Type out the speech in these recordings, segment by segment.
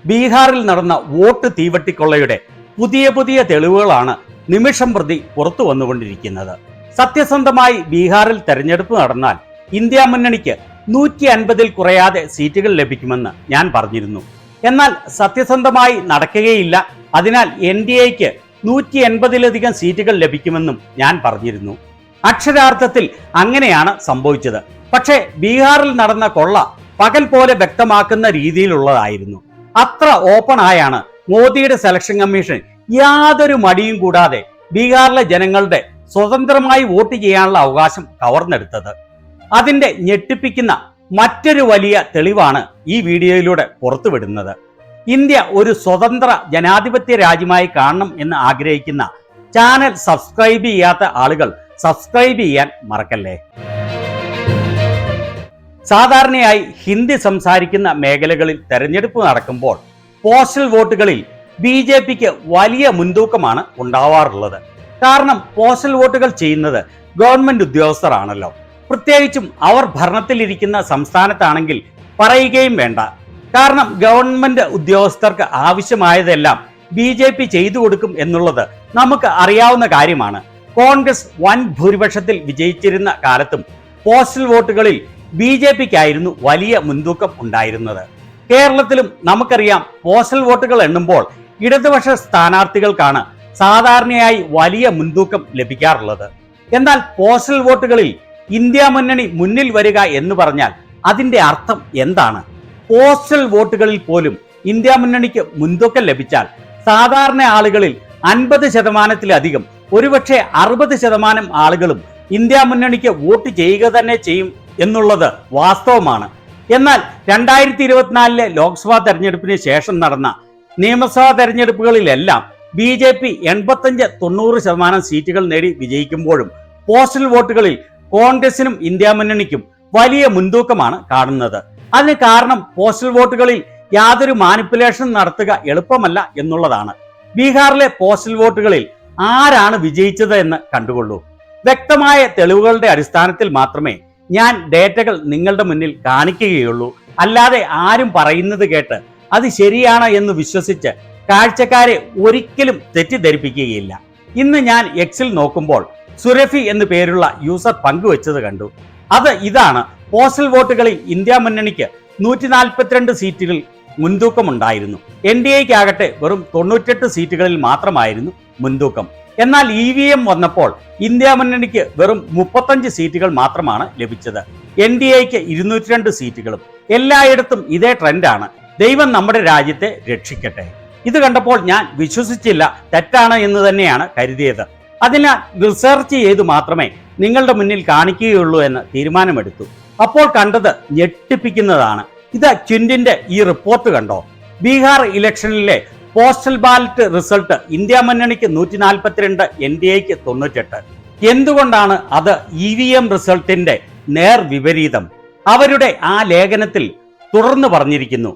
ബീഹാറിൽ നടന്ന വോട്ട് തീവട്ടിക്കൊള്ളയുടെ പുതിയ തെളിവുകളാണ് നിമിഷം പ്രതി പുറത്തു വന്നുകൊണ്ടിരിക്കുന്നത്. സത്യസന്ധമായി ബീഹാറിൽ തെരഞ്ഞെടുപ്പ് നടന്നാൽ ഇന്ത്യ മുന്നണിക്ക് 150-ൽ കുറയാതെ സീറ്റുകൾ ലഭിക്കുമെന്ന് ഞാൻ പറഞ്ഞിരുന്നു. എന്നാൽ സത്യസന്ധമായി നടക്കുകയില്ല. അതിനാൽ NDAക്ക് 180-ലധികം സീറ്റുകൾ ലഭിക്കുമെന്നും ഞാൻ പറഞ്ഞിരുന്നു. അക്ഷരാർത്ഥത്തിൽ അങ്ങനെയാണ് സംഭവിച്ചത്. പക്ഷേ ബീഹാറിൽ നടന്ന കൊള്ള പകൽ പോലെ വ്യക്തമാക്കുന്ന രീതിയിലുള്ളതായിരുന്നു. അത്ര ഓപ്പൺ ആയാണ് മോദിയുടെ സെലക്ഷൻ കമ്മീഷൻ യാതൊരു മടിയും കൂടാതെ ബീഹാറിലെ ജനങ്ങളുടെ സ്വതന്ത്രമായി വോട്ട് ചെയ്യാനുള്ള അവകാശം കവർന്നെടുത്തത്. അതിന്റെ ഞെട്ടിപ്പിക്കുന്ന മറ്റൊരു വലിയ തെളിവാണ് ഈ വീഡിയോയിലൂടെ പുറത്തുവിടുന്നത്. ഇന്ത്യ ഒരു സ്വതന്ത്ര ജനാധിപത്യ രാജ്യമായി കാണണം എന്ന് ആഗ്രഹിക്കുന്ന ചാനൽ സബ്സ്ക്രൈബ് ചെയ്യാത്ത ആളുകൾ സബ്സ്ക്രൈബ് ചെയ്യാൻ മറക്കല്ലേ. സാധാരണയായി ഹിന്ദി സംസാരിക്കുന്ന മേഖലകളിൽ തെരഞ്ഞെടുപ്പ് നടക്കുമ്പോൾ പോസ്റ്റൽ വോട്ടുകളിൽ BJPക്ക് വലിയ മുൻതൂക്കമാണ് ഉണ്ടാവാറുള്ളത്. കാരണം പോസ്റ്റൽ വോട്ടുകൾ ചെയ്യുന്നത് ഗവൺമെന്റ് ഉദ്യോഗസ്ഥരാണല്ലോ. പ്രത്യേകിച്ചും അവർ ഭരണത്തിലിരിക്കുന്ന സംസ്ഥാനത്താണെങ്കിൽ പറയുകയും വേണ്ട. കാരണം ഗവൺമെന്റ് ഉദ്യോഗസ്ഥർക്ക് ആവശ്യമായതെല്ലാം BJP ചെയ്തു കൊടുക്കും എന്നുള്ളത് നമുക്ക് അറിയാവുന്ന കാര്യമാണ്. കോൺഗ്രസ് വൻ ഭൂരിപക്ഷത്തിൽ വിജയിച്ചിരുന്ന കാലത്തും പോസ്റ്റൽ വോട്ടുകളിൽ BJPക്കായിരുന്നു വലിയ മുൻതൂക്കം ഉണ്ടായിരുന്നത്. കേരളത്തിലും നമുക്കറിയാം, പോസ്റ്റൽ വോട്ടുകൾ എണ്ണുമ്പോൾ ഇടതുപക്ഷ സ്ഥാനാർത്ഥികൾക്കാണ് സാധാരണയായി വലിയ മുൻതൂക്കം ലഭിക്കാറുള്ളത്. എന്നാൽ പോസ്റ്റൽ വോട്ടുകളിൽ ഇന്ത്യ മുന്നണി മുന്നിൽ വരിക എന്ന് പറഞ്ഞാൽ അതിന്റെ അർത്ഥം എന്താണ്? പോസ്റ്റൽ വോട്ടുകളിൽ പോലും ഇന്ത്യ മുന്നണിക്ക് മുൻതൂക്കം ലഭിച്ചാൽ സാധാരണ ആളുകളിൽ 50%-ലധികം, ഒരുപക്ഷെ 60% ആളുകളും ഇന്ത്യ മുന്നണിക്ക് വോട്ട് ചെയ്യുക തന്നെ ചെയ്യും എന്നുള്ളത് വാസ്തവമാണ്. എന്നാൽ 2024-ലെ ലോക്സഭാ തെരഞ്ഞെടുപ്പിന് ശേഷം നടന്ന നിയമസഭാ തെരഞ്ഞെടുപ്പുകളിലെല്ലാം BJP 85-90% സീറ്റുകൾ നേടി വിജയിക്കുമ്പോഴും പോസ്റ്റൽ വോട്ടുകളിൽ കോൺഗ്രസിനും ഇന്ത്യ മുന്നണിക്കും വലിയ മുൻതൂക്കമാണ് കാണുന്നത്. അതിന് കാരണം പോസ്റ്റൽ വോട്ടുകളിൽ യാതൊരു മാനിപ്പുലേഷൻ നടത്തുക എളുപ്പമല്ല എന്നുള്ളതാണ്. ബീഹാറിലെ പോസ്റ്റൽ വോട്ടുകളിൽ ആരാണ് വിജയിച്ചത് എന്ന് കണ്ടുകൊള്ളൂ. വ്യക്തമായ തെളിവുകളുടെ അടിസ്ഥാനത്തിൽ മാത്രമേ ഞാൻ ഡേറ്റകൾ നിങ്ങളുടെ മുന്നിൽ കാണിക്കുകയുള്ളൂ. അല്ലാതെ ആരും പറയുന്നത് കേട്ട് അത് ശരിയാണ് എന്ന് വിശ്വസിച്ച് കാഴ്ചക്കാരെ ഒരിക്കലും തെറ്റിദ്ധരിപ്പിക്കുകയില്ല. ഇന്ന് ഞാൻ എക്സിൽ നോക്കുമ്പോൾ സുരഫി എന്നു പേരുള്ള യൂസർ പങ്കുവെച്ചത് കണ്ടു. അത് ഇതാണ്: പോസ്റ്റൽ വോട്ടുകളിൽ ഇന്ത്യ മുന്നണിക്ക് 142 സീറ്റുകൾ മുൻതൂക്കമുണ്ടായിരുന്നു. NDAക്കാകട്ടെ വെറും 98 സീറ്റുകളിൽ മാത്രമായിരുന്നു മുൻതൂക്കം. എന്നാൽ EVM വന്നപ്പോൾ ഇന്ത്യ മുന്നണിക്ക് വെറും 35 സീറ്റുകൾ മാത്രമാണ് ലഭിച്ചത്. NDAക്ക് 202 സീറ്റുകളും. എല്ലായിടത്തും ഇതേ ട്രെൻഡാണ്. ദൈവം നമ്മുടെ രാജ്യത്തെ രക്ഷിക്കട്ടെ. ഇത് കണ്ടപ്പോൾ ഞാൻ വിശ്വസിച്ചില്ല, തെറ്റാണ് എന്ന് തന്നെയാണ് കരുതിയത്. അതിനാൽ റിസർച്ച് ചെയ്തു മാത്രമേ നിങ്ങളുടെ മുന്നിൽ കാണിക്കുകയുള്ളൂ എന്ന് തീരുമാനമെടുത്തു. അപ്പോൾ കണ്ടത് ഞെട്ടിപ്പിക്കുന്നതാണ്. ഇത് ക്വിന്റിന്റെ ഈ റിപ്പോർട്ട് കണ്ടോ? ബീഹാർ ഇലക്ഷനിലെ പോസ്റ്റൽ ബാലറ്റ് റിസൾട്ട് ഇന്ത്യ മുന്നണിക്ക് 142, NDAക്ക് 98. എന്തുകൊണ്ടാണ് അത് EVM റിസൾട്ടിന്റെ നേർ വിപരീതം? അവരുടെ ആ ലേഖനത്തിൽ തുടർന്ന് പറഞ്ഞിരിക്കുന്നു: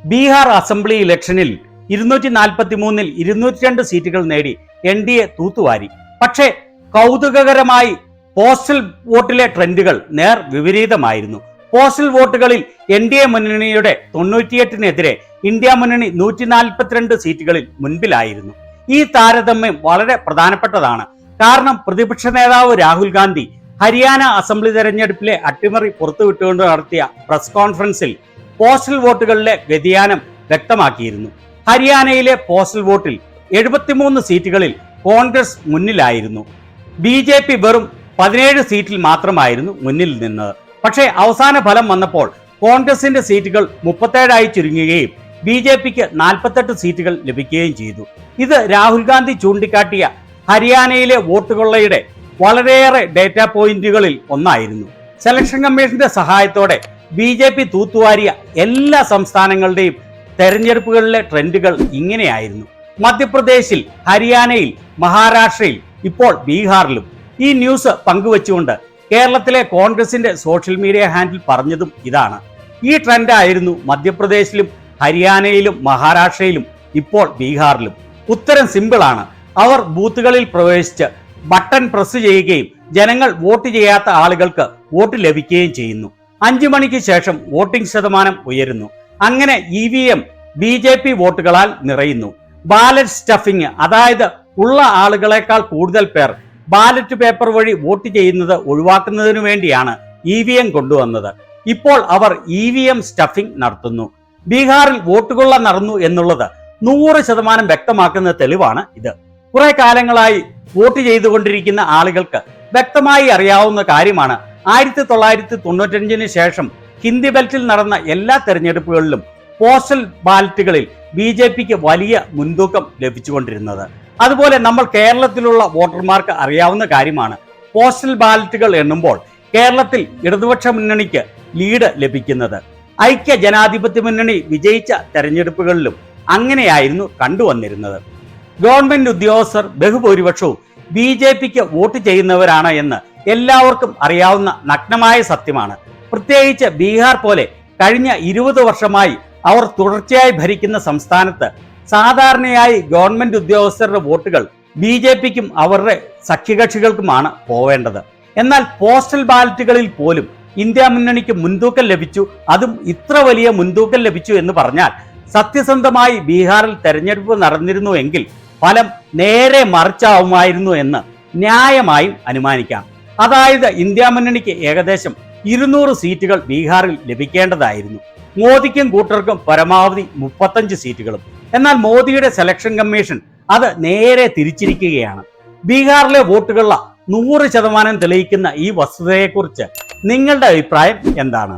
ബീഹാർ അസംബ്ലി ഇലക്ഷനിൽ 243-ൽ 202 സീറ്റുകൾ നേടി NDA തൂത്തുവാരി. പക്ഷേ കൗതുകകരമായി പോസ്റ്റൽ വോട്ടിലെ ട്രെൻഡുകൾ നേർ വിപരീതമായിരുന്നു. പോസ്റ്റൽ വോട്ടുകളിൽ NDA മുന്നണിയുടെ 98-നെതിരെ ഇന്ത്യ മുന്നണി 142 സീറ്റുകളിൽ മുൻപിലായിരുന്നു. ഈ താരതമ്യം വളരെ പ്രധാനപ്പെട്ടതാണ്. കാരണം പ്രതിപക്ഷ നേതാവ് രാഹുൽ ഗാന്ധി ഹരിയാന അസംബ്ലി തെരഞ്ഞെടുപ്പിലെ അട്ടിമറി പുറത്തുവിട്ടുകൊണ്ട് നടത്തിയ പ്രസ് കോൺഫറൻസിൽ പോസ്റ്റൽ വോട്ടുകളിലെ വ്യതിയാനം വ്യക്തമാക്കിയിരുന്നു. ഹരിയാനയിലെ പോസ്റ്റൽ വോട്ടിൽ 73 സീറ്റുകളിൽ കോൺഗ്രസ് മുന്നിലായിരുന്നു. BJP വെറും 17 സീറ്റിൽ മാത്രമായിരുന്നു മുന്നിൽ നിന്നത്. പക്ഷേ അവസാന ഫലം വന്നപ്പോൾ കോൺഗ്രസിന്റെ സീറ്റുകൾ 37 ചുരുങ്ങുകയും BJPക്ക് 48 സീറ്റുകൾ ലഭിക്കുകയും ചെയ്തു. ഇത് രാഹുൽ ഗാന്ധി ചൂണ്ടിക്കാട്ടിയ ഹരിയാനയിലെ വോട്ടുകൊള്ളയുടെ വളരെയേറെ ഡേറ്റാ പോയിന്റുകളിൽ ഒന്നായിരുന്നു. സെലക്ഷൻ കമ്മീഷന്റെ സഹായത്തോടെ BJP തൂത്തുവാരിയ എല്ലാ സംസ്ഥാനങ്ങളുടെയും തെരഞ്ഞെടുപ്പുകളിലെ ട്രെൻഡുകൾ ഇങ്ങനെയായിരുന്നു. മധ്യപ്രദേശിൽ, ഹരിയാനയിൽ, മഹാരാഷ്ട്രയിൽ, ഇപ്പോൾ ബീഹാറിലും. ഈ ന്യൂസ് പങ്കുവെച്ചുകൊണ്ട് കേരളത്തിലെ കോൺഗ്രസിന്റെ സോഷ്യൽ മീഡിയ ഹാൻഡിൽ പറഞ്ഞതും ഇതാണ്. ഈ ട്രെൻഡായിരുന്നു മധ്യപ്രദേശിലും ഹരിയാനയിലും മഹാരാഷ്ട്രയിലും ഇപ്പോൾ ബീഹാറിലും. ഉത്തരം സിമ്പിളാണ്. അവർ ബൂത്തുകളിൽ പ്രവേശിച്ച് ബട്ടൺ പ്രസ് ചെയ്യുകയും ജനങ്ങൾ വോട്ട് ചെയ്യാത്ത ആളുകൾക്ക് വോട്ട് ലഭിക്കുകയും ചെയ്യുന്നു. 5 മണിക്ക് ശേഷം വോട്ടിംഗ് ശതമാനം ഉയരുന്നു. അങ്ങനെ EVM BJP വോട്ടുകളാൽ നിറയുന്നു. ബാലറ്റ് സ്റ്റഫിംഗ്, അതായത് ഉള്ള ആളുകളെക്കാൾ കൂടുതൽ പേർ ബാലറ്റ് പേപ്പർ വഴി വോട്ട് ചെയ്യുന്നത് ഒഴിവാക്കുന്നതിനു വേണ്ടിയാണ് EVM കൊണ്ടുവന്നത്. ഇപ്പോൾ അവർ EVM സ്റ്റഫിംഗ് നടത്തുന്നു. ബീഹാറിൽ വോട്ടുകൊള്ള നടന്നു എന്നുള്ളത് 100% വ്യക്തമാക്കുന്ന തെളിവാണ് ഇത്. കുറെ കാലങ്ങളായി വോട്ട് ചെയ്തുകൊണ്ടിരിക്കുന്ന ആളുകൾക്ക് വ്യക്തമായി അറിയാവുന്ന കാര്യമാണ് 1995 ശേഷം ഹിന്ദി ബെൽറ്റിൽ നടന്ന എല്ലാ തെരഞ്ഞെടുപ്പുകളിലും പോസ്റ്റൽ ബാലറ്റുകളിൽ BJPക്ക് വലിയ മുൻതൂക്കം ലഭിച്ചുകൊണ്ടിരുന്നത്. അതുപോലെ നമ്മൾ കേരളത്തിലുള്ള വോട്ടർമാർക്ക് അറിയാവുന്ന കാര്യമാണ്, പോസ്റ്റൽ ബാലറ്റുകൾ എണ്ണുമ്പോൾ കേരളത്തിൽ ഇടതുപക്ഷ മുന്നണിക്ക് ലീഡ് ലഭിക്കുന്നത്. ഐക്യ ജനാധിപത്യ മുന്നണി വിജയിച്ച തെരഞ്ഞെടുപ്പുകളിലും അങ്ങനെയായിരുന്നു കണ്ടുവന്നിരുന്നത്. ഗവൺമെന്റ് ഉദ്യോഗസ്ഥർ ബഹുഭൂരിപക്ഷവും BJPക്ക് വോട്ട് ചെയ്യുന്നവരാണ് എന്ന് എല്ലാവർക്കും അറിയാവുന്ന നഗ്നമായ സത്യമാണ്. പ്രത്യേകിച്ച് ബീഹാർ പോലെ കഴിഞ്ഞ 20 വർഷമായി അവർ തുടർച്ചയായി ഭരിക്കുന്ന സംസ്ഥാനത്ത് സാധാരണയായി ഗവൺമെന്റ് ഉദ്യോഗസ്ഥരുടെ വോട്ടുകൾ BJPക്കും അവരുടെ സഖ്യകക്ഷികൾക്കുമാണ് പോവേണ്ടത്. എന്നാൽ പോസ്റ്റൽ ബാലറ്റുകളിൽ പോലും ഇന്ത്യ മുന്നണിക്ക് മുൻതൂക്കം ലഭിച്ചു. അതും ഇത്ര വലിയ മുൻതൂക്കം ലഭിച്ചു എന്ന് പറഞ്ഞാൽ സത്യസന്ധമായി ബീഹാറിൽ തെരഞ്ഞെടുപ്പ് നടന്നിരുന്നുവെങ്കിൽ ഫലം നേരെ മറിച്ചാവുമായിരുന്നു എന്ന് ന്യായമായും അനുമാനിക്കാം. അതായത് ഇന്ത്യ മുന്നണിക്ക് ഏകദേശം 200 സീറ്റുകൾ ബീഹാറിൽ ലഭിക്കേണ്ടതായിരുന്നു. മോദിക്കും കൂട്ടർക്കും പരമാവധി 35 സീറ്റുകളും. എന്നാൽ മോദിയുടെ സെലക്ഷൻ കമ്മീഷൻ അത് നേരെ തിരിച്ചിരിക്കുകയാണ്. ബീഹാറിലെ വോട്ടുകളുടെ 100% തെളിയിക്കുന്ന ഈ വസ്തുതയെക്കുറിച്ച് നിങ്ങളുടെ അഭിപ്രായം എന്താണ്?